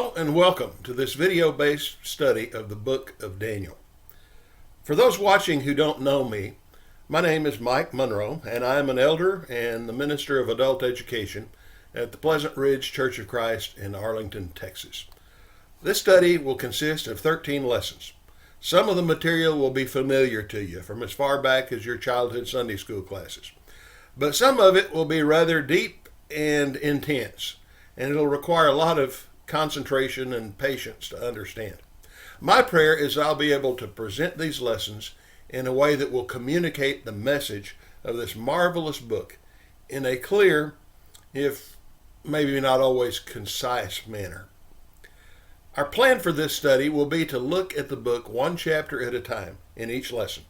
Hello and welcome to this video-based study of the book of Daniel. For those watching who don't know me, my name is Mike Monroe and I am an elder and the minister of adult education at the Pleasant Ridge Church of Christ in Arlington, Texas. This study will consist of 13 lessons. Some of the material will be familiar to you from as far back as your childhood Sunday school classes, but some of it will be rather deep and intense, and it'll require a lot of concentration and patience to understand. My prayer is I'll be able to present these lessons in a way that will communicate the message of this marvelous book in a clear, if maybe not always concise manner. Our plan for this study will be to look at the book one chapter at a time in each lesson.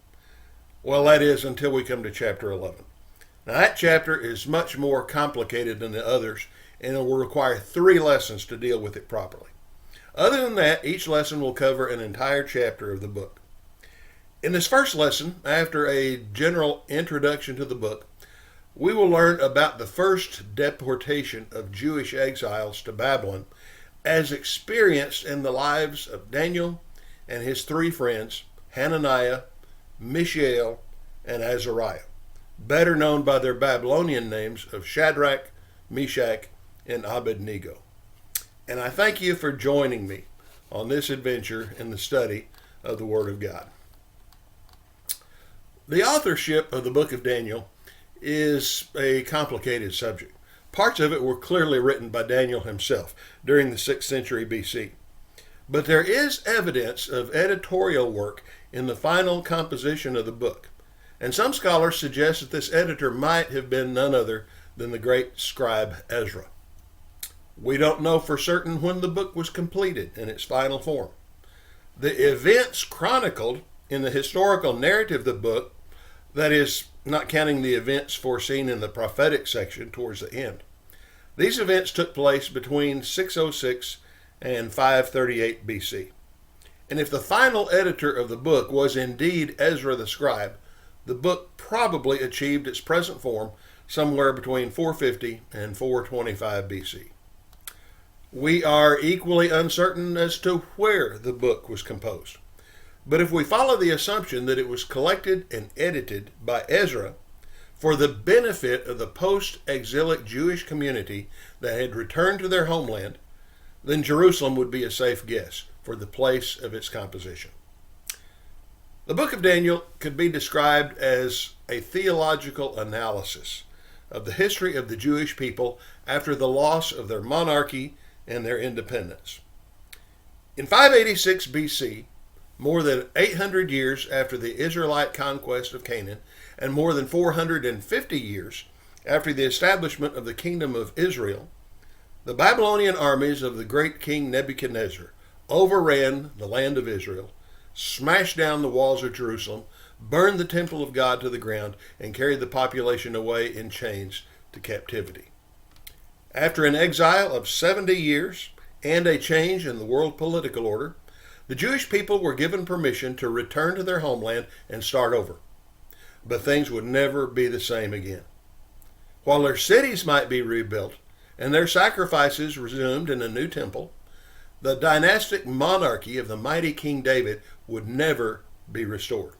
Well, that is until we come to chapter 11. Now that chapter is much more complicated than the others, and it will require 3 lessons to deal with it properly. Other than that, each lesson will cover an entire chapter of the book. In this first lesson, after a general introduction to the book, we will learn about the first deportation of Jewish exiles to Babylon as experienced in the lives of Daniel and his 3 friends, Hananiah, Mishael, and Azariah, better known by their Babylonian names of Shadrach, Meshach, and Abednego. And I thank you for joining me on this adventure in the study of the Word of God. The authorship of the book of Daniel is a complicated subject. Parts of it were clearly written by Daniel himself during the 6th century BC. But there is evidence of editorial work in the final composition of the book. And some scholars suggest that this editor might have been none other than the great scribe Ezra. We don't know for certain when the book was completed in its final form. The events chronicled in the historical narrative of the book, that is, not counting the events foreseen in the prophetic section towards the end, these events took place between 606 and 538 BC. And if the final editor of the book was indeed Ezra the scribe, the book probably achieved its present form somewhere between 450 and 425 BC. We are equally uncertain as to where the book was composed. But if we follow the assumption that it was collected and edited by Ezra for the benefit of the post-exilic Jewish community that had returned to their homeland, then Jerusalem would be a safe guess for the place of its composition. The book of Daniel could be described as a theological analysis of the history of the Jewish people after the loss of their monarchy and their independence. In 586 BC, more than 800 years after the Israelite conquest of Canaan, and more than 450 years after the establishment of the kingdom of Israel, the Babylonian armies of the great king Nebuchadnezzar overran the land of Israel, smashed down the walls of Jerusalem, burned the temple of God to the ground, and carried the population away in chains to captivity. After an exile of 70 years and a change in the world political order, the Jewish people were given permission to return to their homeland and start over. But things would never be the same again. While their cities might be rebuilt and their sacrifices resumed in a new temple, the dynastic monarchy of the mighty King David would never be restored.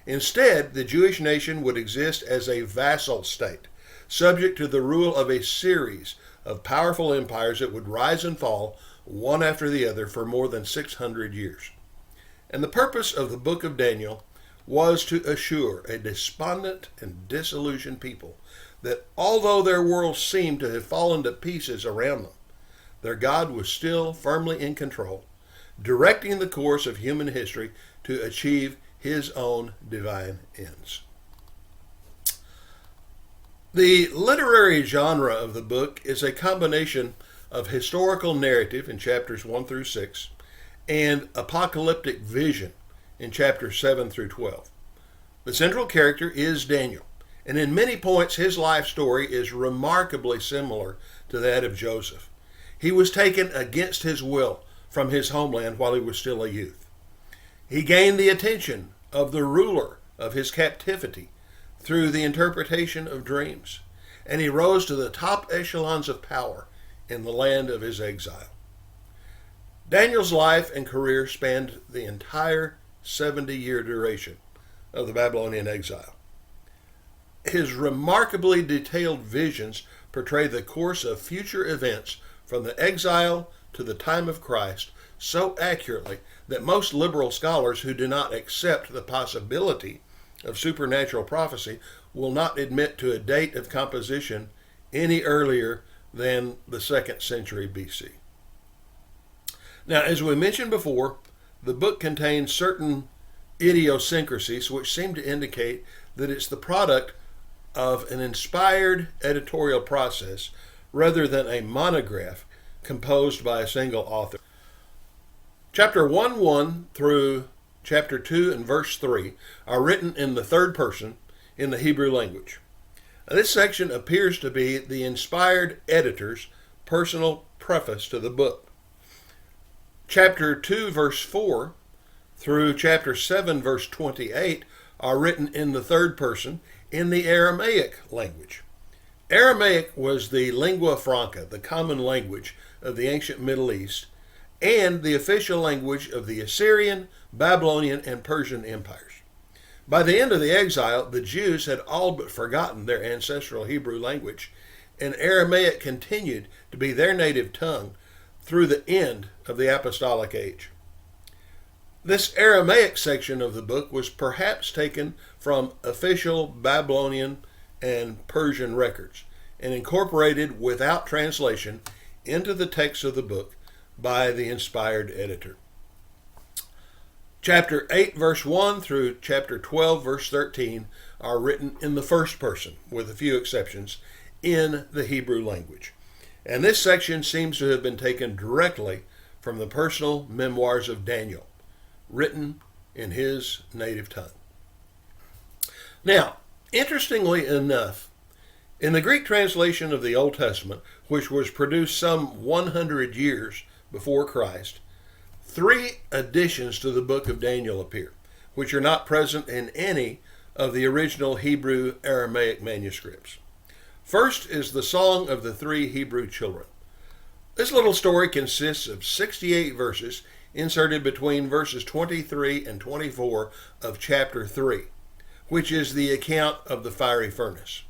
Instead, the Jewish nation would exist as a vassal state, subject to the rule of a series of powerful empires that would rise and fall one after the other for more than 600 years. And the purpose of the book of Daniel was to assure a despondent and disillusioned people that although their world seemed to have fallen to pieces around them, their God was still firmly in control, directing the course of human history to achieve his own divine ends. The literary genre of the book is a combination of historical narrative in chapters 1 through 6 and apocalyptic vision in chapters 7 through 12. The central character is Daniel, and in many points his life story is remarkably similar to that of Joseph. He was taken against his will from his homeland while he was still a youth. He gained the attention of the ruler of his captivity through the interpretation of dreams, and he rose to the top echelons of power in the land of his exile. Daniel's life and career spanned the entire 70-year duration of the Babylonian exile. His remarkably detailed visions portray the course of future events from the exile to the time of Christ so accurately that most liberal scholars who do not accept the possibility of supernatural prophecy will not admit to a date of composition any earlier than the 2nd century BC. Now, as we mentioned before, the book contains certain idiosyncrasies which seem to indicate that it's the product of an inspired editorial process rather than a monograph composed by a single author. Chapter 1:1 through chapter 2 and verse 3 are written in the third person in the Hebrew language. Now, this section appears to be the inspired editor's personal preface to the book. Chapter 2 verse 4 through chapter 7 verse 28 are written in the third person in the Aramaic language. Aramaic was the lingua franca, the common language of the ancient Middle East, and the official language of the Assyrian, Babylonian, and Persian empires. By the end of the exile, the Jews had all but forgotten their ancestral Hebrew language, and Aramaic continued to be their native tongue through the end of the apostolic age. This Aramaic section of the book was perhaps taken from official Babylonian and Persian records and incorporated without translation into the text of the book by the inspired editor. Chapter 8 verse 1 through chapter 12 verse 13 are written in the first person, with a few exceptions, in the Hebrew language. And this section seems to have been taken directly from the personal memoirs of Daniel, written in his native tongue. Now, interestingly enough, in the Greek translation of the Old Testament, which was produced some 100 years before Christ, 3 additions to the book of Daniel appear, which are not present in any of the original Hebrew Aramaic manuscripts. First is the Song of the Three Hebrew Children. This little story consists of 68 verses inserted between verses 23 and 24 of chapter 3, which is the account of the fiery furnace.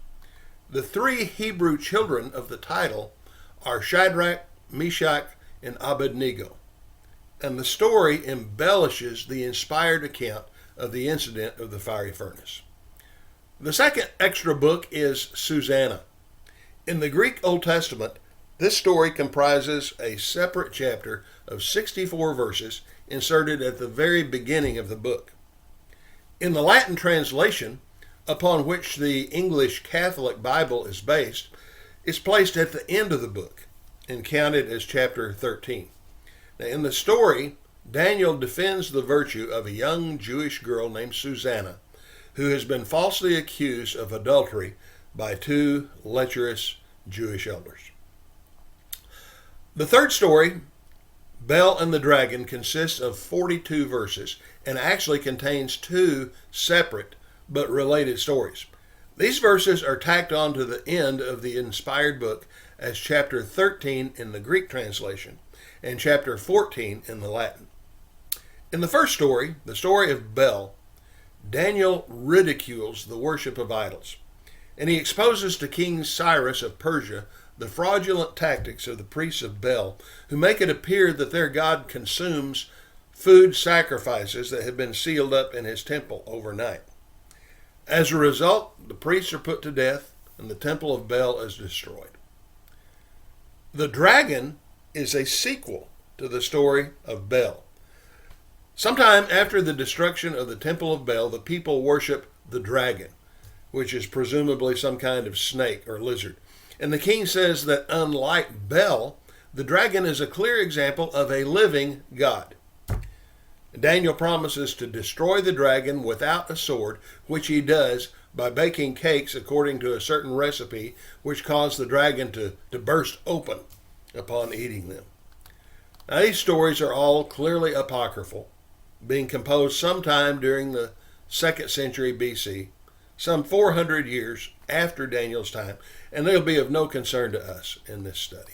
The 3 Hebrew children of the title are Shadrach, Meshach, and Abednego, and the story embellishes the inspired account of the incident of the fiery furnace. The second extra book is Susanna. In the Greek Old Testament, this story comprises a separate chapter of 64 verses inserted at the very beginning of the book. In the Latin translation, upon which the English Catholic Bible is based, is placed at the end of the book and counted as chapter 13. Now, in the story, Daniel defends the virtue of a young Jewish girl named Susanna, who has been falsely accused of adultery by 2 lecherous Jewish elders. The third story, Bel and the Dragon, consists of 42 verses and actually contains 2 separate but related stories. These verses are tacked on to the end of the inspired book as chapter 13 in the Greek translation and chapter 14 in the Latin. In the first story, the story of Bel, Daniel ridicules the worship of idols, and he exposes to King Cyrus of Persia the fraudulent tactics of the priests of Bel, who make it appear that their god consumes food sacrifices that have been sealed up in his temple overnight. As a result, the priests are put to death and the temple of Bel is destroyed. The dragon is a sequel to the story of Bel. Sometime after the destruction of the temple of Bel, the people worship the dragon, which is presumably some kind of snake or lizard. And the king says that unlike Bel, the dragon is a clear example of a living god. Daniel promises to destroy the dragon without a sword, which he does by baking cakes according to a certain recipe, which caused the dragon to burst open upon eating them. Now, these stories are all clearly apocryphal, being composed sometime during the 2nd century BC, some 400 years after Daniel's time, and they'll be of no concern to us in this study.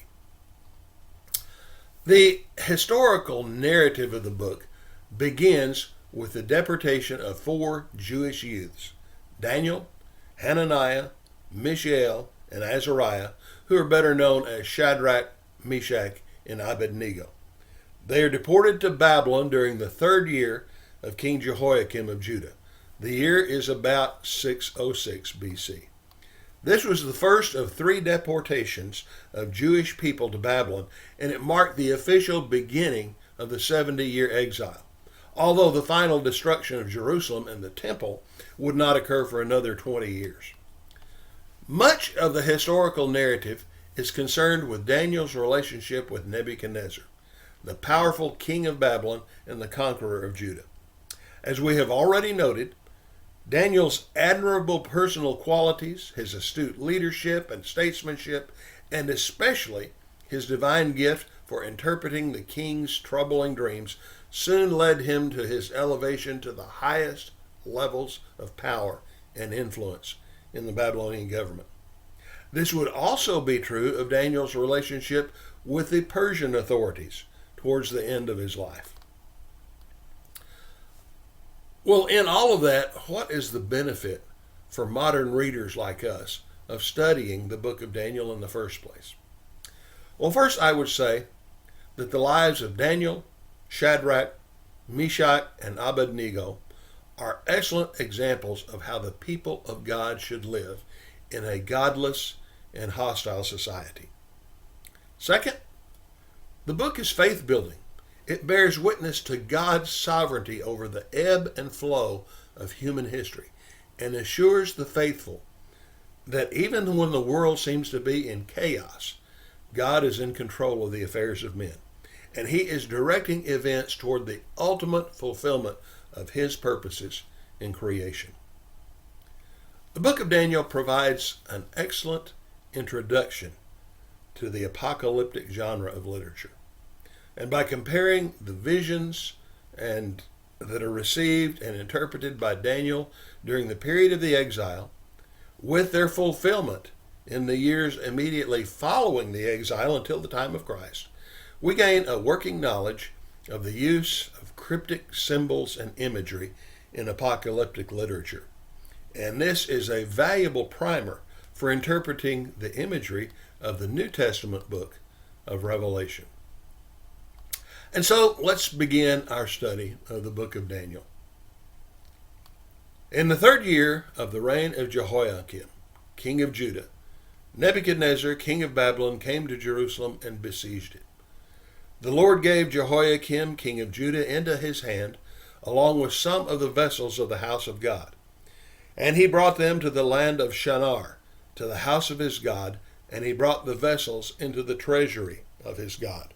The historical narrative of the book begins with the deportation of four Jewish youths, Daniel, Hananiah, Mishael, and Azariah, who are better known as Shadrach, Meshach, and Abednego. They are deported to Babylon during the third year of King Jehoiakim of Judah. The year is about 606 BC. This was the first of three deportations of Jewish people to Babylon, and it marked the official beginning of the 70-year exile, although the final destruction of Jerusalem and the temple would not occur for another 20 years. Much of the historical narrative is concerned with Daniel's relationship with Nebuchadnezzar, the powerful king of Babylon and the conqueror of Judah. As we have already noted, Daniel's admirable personal qualities, his astute leadership and statesmanship, and especially his divine gift for interpreting the king's troubling dreams, soon led him to his elevation to the highest levels of power and influence in the Babylonian government. This would also be true of Daniel's relationship with the Persian authorities towards the end of his life. Well, in all of that, what is the benefit for modern readers like us of studying the book of Daniel in the first place? Well, first I would say that the lives of Daniel, Shadrach, Meshach, and Abednego are excellent examples of how the people of God should live in a godless and hostile society. Second, the book is faith-building. It bears witness to God's sovereignty over the ebb and flow of human history and assures the faithful that even when the world seems to be in chaos, God is in control of the affairs of men, and He is directing events toward the ultimate fulfillment of His purposes in creation. The book of Daniel provides an excellent introduction to the apocalyptic genre of literature. And by comparing the visions that are received and interpreted by Daniel during the period of the exile with their fulfillment in the years immediately following the exile until the time of Christ, we gain a working knowledge of the use of cryptic symbols and imagery in apocalyptic literature. And this is a valuable primer for interpreting the imagery of the New Testament book of Revelation. And so let's begin our study of the book of Daniel. In the third year of the reign of Jehoiakim, king of Judah, Nebuchadnezzar, king of Babylon, came to Jerusalem and besieged it. The Lord gave Jehoiakim, king of Judah, into his hand, along with some of the vessels of the house of God. And he brought them to the land of Shinar, to the house of his God, and he brought the vessels into the treasury of his God.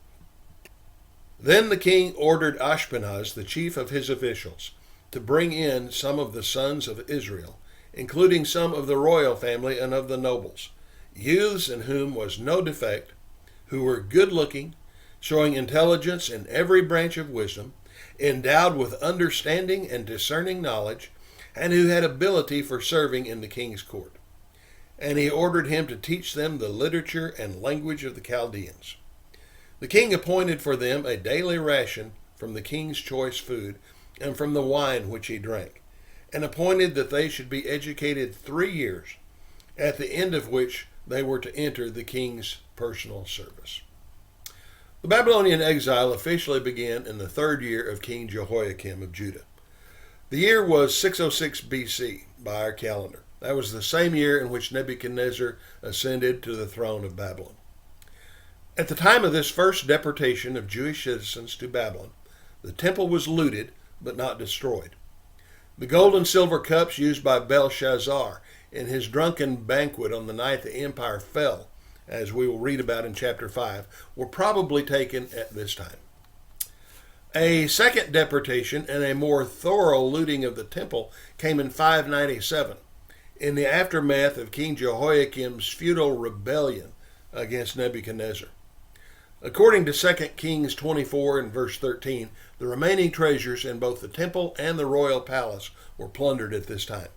Then the king ordered Ashpenaz, the chief of his officials, to bring in some of the sons of Israel, including some of the royal family and of the nobles, youths in whom was no defect, who were good-looking, showing intelligence in every branch of wisdom, endowed with understanding and discerning knowledge, and who had ability for serving in the king's court. And he ordered him to teach them the literature and language of the Chaldeans. The king appointed for them a daily ration from the king's choice food and from the wine which he drank, and appointed that they should be educated 3 years, at the end of which they were to enter the king's personal service. The Babylonian exile officially began in the third year of King Jehoiakim of Judah. The year was 606 BC by our calendar. That was the same year in which Nebuchadnezzar ascended to the throne of Babylon. At the time of this first deportation of Jewish citizens to Babylon, the temple was looted but not destroyed. The gold and silver cups used by Belshazzar in his drunken banquet on the night the empire fell, as we will read about in chapter 5, were probably taken at this time. A second deportation and a more thorough looting of the temple came in 597, in the aftermath of King Jehoiakim's futile rebellion against Nebuchadnezzar. According to 2 Kings 24 and verse 13, the remaining treasures in both the temple and the royal palace were plundered at this time.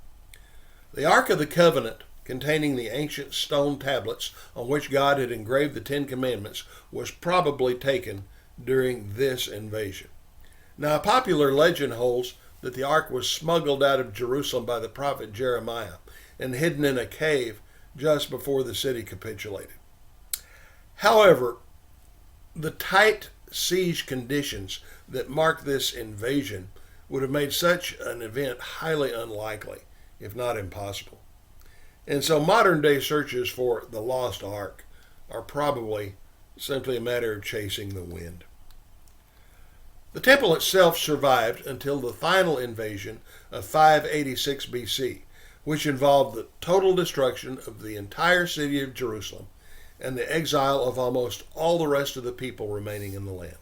The Ark of the Covenant, containing the ancient stone tablets on which God had engraved the Ten Commandments, was probably taken during this invasion. Now, a popular legend holds that the ark was smuggled out of Jerusalem by the prophet Jeremiah and hidden in a cave just before the city capitulated. However, the tight siege conditions that marked this invasion would have made such an event highly unlikely, if not impossible. And so modern day searches for the lost ark are probably simply a matter of chasing the wind. The temple itself survived until the final invasion of 586 BC, which involved the total destruction of the entire city of Jerusalem and the exile of almost all the rest of the people remaining in the land.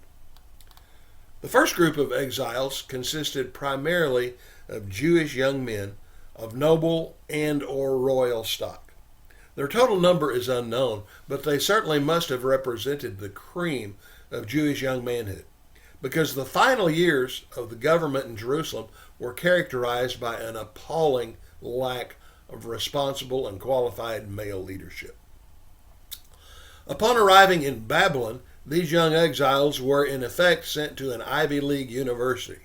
The first group of exiles consisted primarily of Jewish young men of noble and or royal stock. Their total number is unknown, but they certainly must have represented the cream of Jewish young manhood, because the final years of the government in Jerusalem were characterized by an appalling lack of responsible and qualified male leadership. Upon arriving in Babylon, these young exiles were in effect sent to an Ivy League university.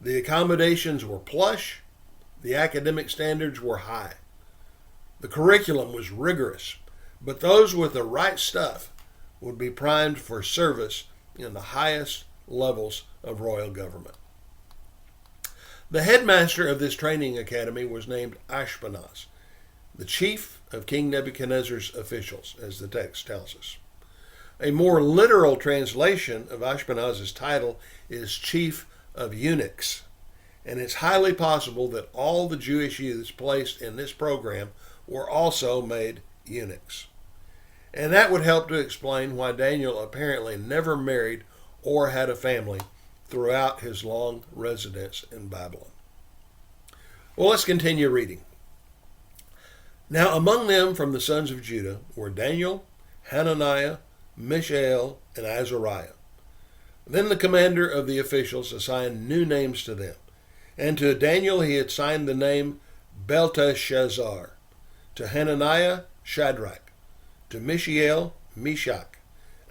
The accommodations were plush, the academic standards were high. The curriculum was rigorous, but those with the right stuff would be primed for service in the highest levels of royal government. The headmaster of this training academy was named Ashpenaz, the chief of King Nebuchadnezzar's officials, as the text tells us. A more literal translation of Ashpenaz's title is chief of eunuchs, and it's highly possible that all the Jewish youths placed in this program were also made eunuchs. And that would help to explain why Daniel apparently never married or had a family throughout his long residence in Babylon. Well, let's continue reading. Now among them from the sons of Judah were Daniel, Hananiah, Mishael, and Azariah. Then the commander of the officials assigned new names to them, and to Daniel he assigned the name Belteshazzar, to Hananiah, Shadrach, to Mishael, Meshach,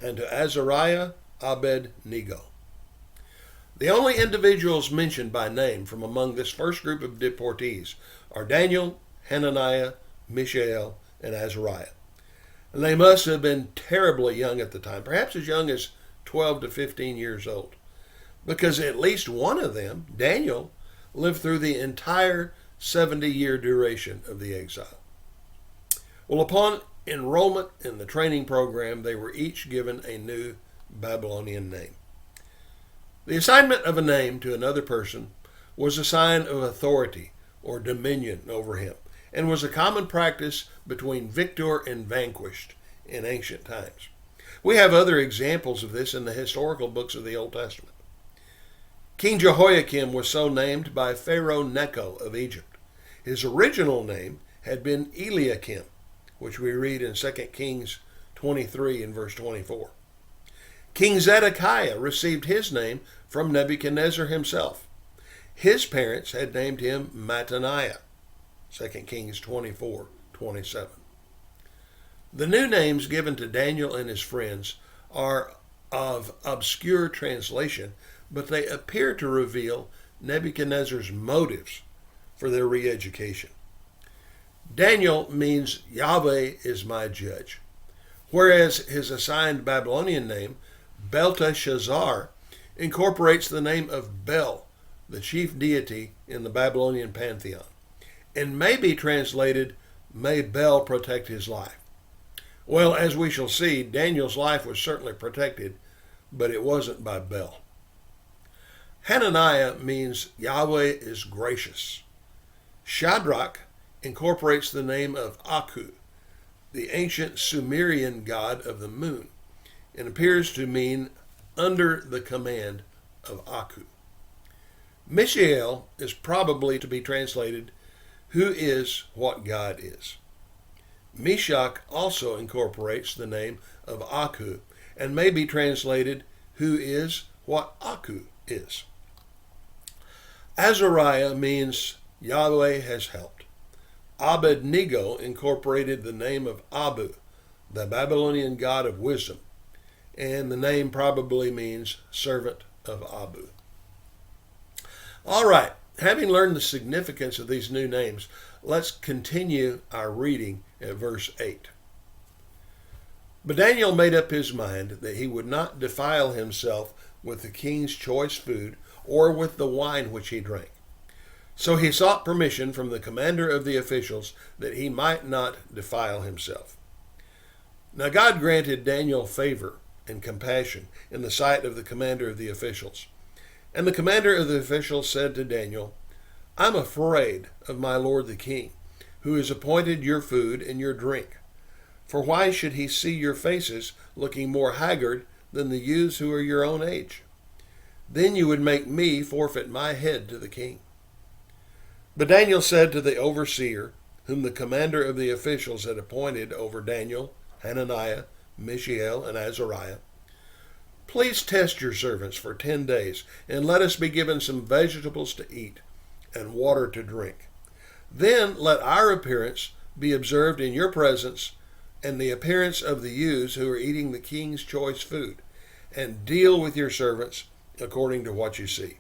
and to Azariah, Abed-Nego. The only individuals mentioned by name from among this first group of deportees are Daniel, Hananiah, Mishael, and Azariah. And they must have been terribly young at the time, perhaps as young as 12 to 15 years old, because at least one of them, Daniel, lived through the entire 70-year duration of the exile. Well, upon enrollment in the training program, they were each given a new Babylonian name. The assignment of a name to another person was a sign of authority or dominion over him, and was a common practice between victor and vanquished in ancient times. We have other examples of this in the historical books of the Old Testament. King Jehoiakim was so named by Pharaoh Necho of Egypt. His original name had been Eliakim, which we read in 2 Kings 23 and verse 24. King Zedekiah received his name from Nebuchadnezzar himself. His parents had named him Mattaniah, 2 Kings 24:27. The new names given to Daniel and his friends are of obscure translation, but they appear to reveal Nebuchadnezzar's motives for their re-education. Daniel means Yahweh is my judge, whereas his assigned Babylonian name, Belteshazzar, incorporates the name of Bel, the chief deity in the Babylonian pantheon, and may be translated, may Bel protect his life. Well, as we shall see, Daniel's life was certainly protected, but it wasn't by Bel. Hananiah means Yahweh is gracious. Shadrach incorporates the name of Aku, the ancient Sumerian god of the moon, and appears to mean under the command of Aku. Mishael is probably to be translated, who is what God is. Meshach also incorporates the name of Aku and may be translated, who is what Aku is. Azariah means Yahweh has helped. Abed-Nego incorporated the name of Abu, the Babylonian god of wisdom, and the name probably means servant of Abu. All right, having learned the significance of these new names, let's continue our reading at verse 8. But Daniel made up his mind that he would not defile himself with the king's choice food or with the wine which he drank. So he sought permission from the commander of the officials that he might not defile himself. Now God granted Daniel favor and compassion in the sight of the commander of the officials. And the commander of the officials said to Daniel, I'm afraid of my lord the king, who has appointed your food and your drink. For why should he see your faces looking more haggard than the youths who are your own age? Then you would make me forfeit my head to the king. But Daniel said to the overseer, whom the commander of the officials had appointed over Daniel, Hananiah, Mishael, and Azariah, please test your servants for 10 days, and let us be given some vegetables to eat and water to drink. Then let our appearance be observed in your presence and the appearance of the youths who are eating the king's choice food, and deal with your servants according to what you see.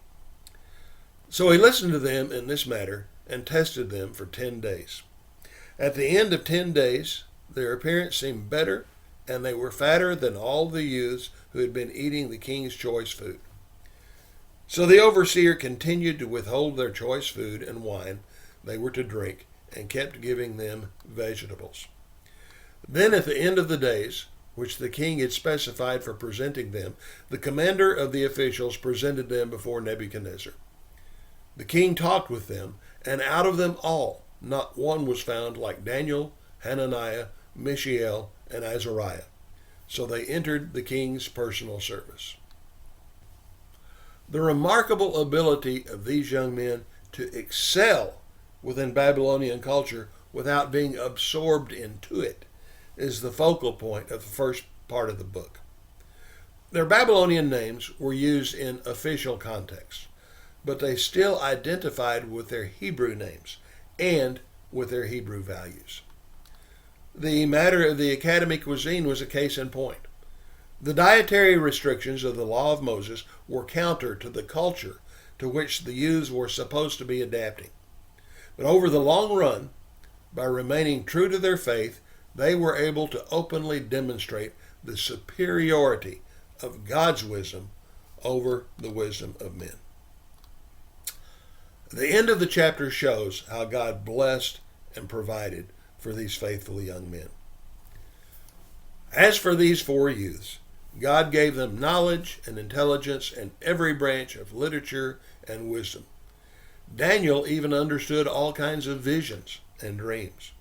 So he listened to them in this matter and tested them for 10 days. At the end of 10 days, their appearance seemed better, and they were fatter than all the youths who had been eating the king's choice food. So the overseer continued to withhold their choice food and wine they were to drink, and kept giving them vegetables. Then at the end of the days, which the king had specified for presenting them, the commander of the officials presented them before Nebuchadnezzar. The king talked with them, and out of them all, not one was found like Daniel, Hananiah, Mishael, and Azariah. So they entered the king's personal service. The remarkable ability of these young men to excel within Babylonian culture without being absorbed into it is the focal point of the first part of the book. Their Babylonian names were used in official contexts, but they still identified with their Hebrew names and with their Hebrew values. The matter of the academy cuisine was a case in point. The dietary restrictions of the law of Moses were counter to the culture to which the youths were supposed to be adapting. But over the long run, by remaining true to their faith, they were able to openly demonstrate the superiority of God's wisdom over the wisdom of men. The end of the chapter shows how God blessed and provided for these faithful young men. As for these 4 youths, God gave them knowledge and intelligence in every branch of literature and wisdom. Daniel even understood all kinds of visions and dreams.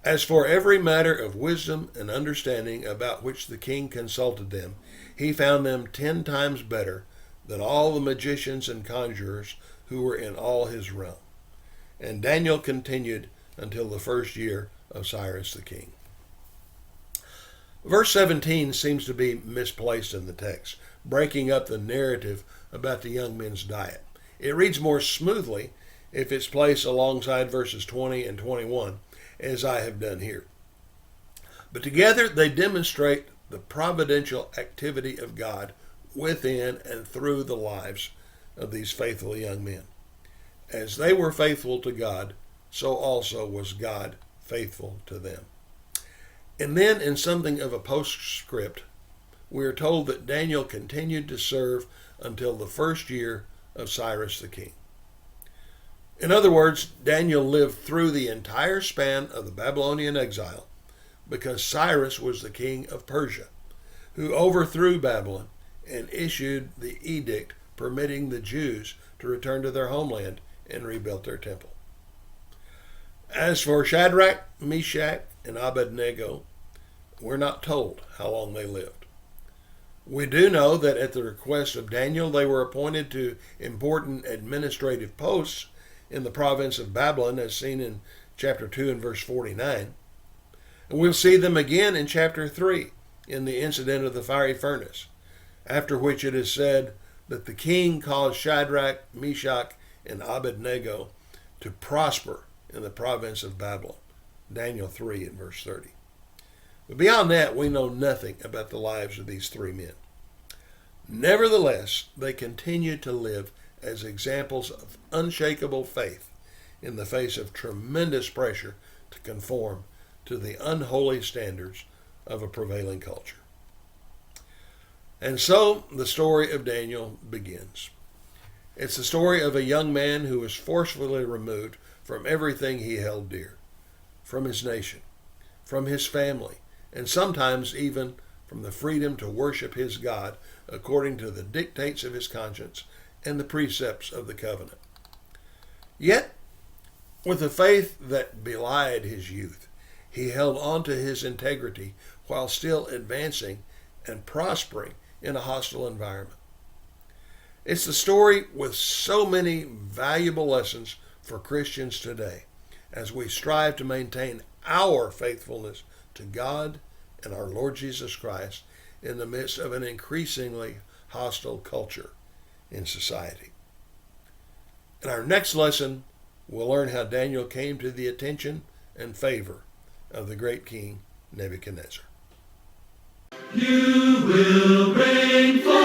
As for every matter of wisdom and understanding about which the king consulted them, he found them 10 times better than all the magicians and conjurers who were in all his realm. And Daniel continued until the first year of Cyrus the king. Verse 17 seems to be misplaced in the text, breaking up the narrative about the young men's diet. It reads more smoothly if it's placed alongside verses 20 and 21, as I have done here. But together they demonstrate the providential activity of God within and through the lives of these faithful young men. As they were faithful to God, so also was God faithful to them. And then in something of a postscript, we are told that Daniel continued to serve until the first year of Cyrus the king. In other words, Daniel lived through the entire span of the Babylonian exile because Cyrus was the king of Persia, who overthrew Babylon and issued the edict permitting the Jews to return to their homeland and rebuild their temple. As for Shadrach, Meshach, and Abednego, we're not told how long they lived. We do know that at the request of Daniel, they were appointed to important administrative posts in the province of Babylon, as seen in chapter 2 and verse 49. And we'll see them again in chapter 3 in the incident of the fiery furnace, after which it is said that the king caused Shadrach, Meshach, and Abednego to prosper in the province of Babylon. Daniel 3 and verse 30. But beyond that, we know nothing about the lives of these three men. Nevertheless, they continue to live as examples of unshakable faith in the face of tremendous pressure to conform to the unholy standards of a prevailing culture. And so the story of Daniel begins. It's the story of a young man who was forcefully removed from everything he held dear, from his nation, from his family, and sometimes even from the freedom to worship his God according to the dictates of his conscience and the precepts of the covenant. Yet, with a faith that belied his youth, he held on to his integrity while still advancing and prospering in a hostile environment. It's the story with so many valuable lessons for Christians today as we strive to maintain our faithfulness to God and our Lord Jesus Christ in the midst of an increasingly hostile culture in society. In our next lesson, we'll learn how Daniel came to the attention and favor of the great king Nebuchadnezzar. You will reign forever.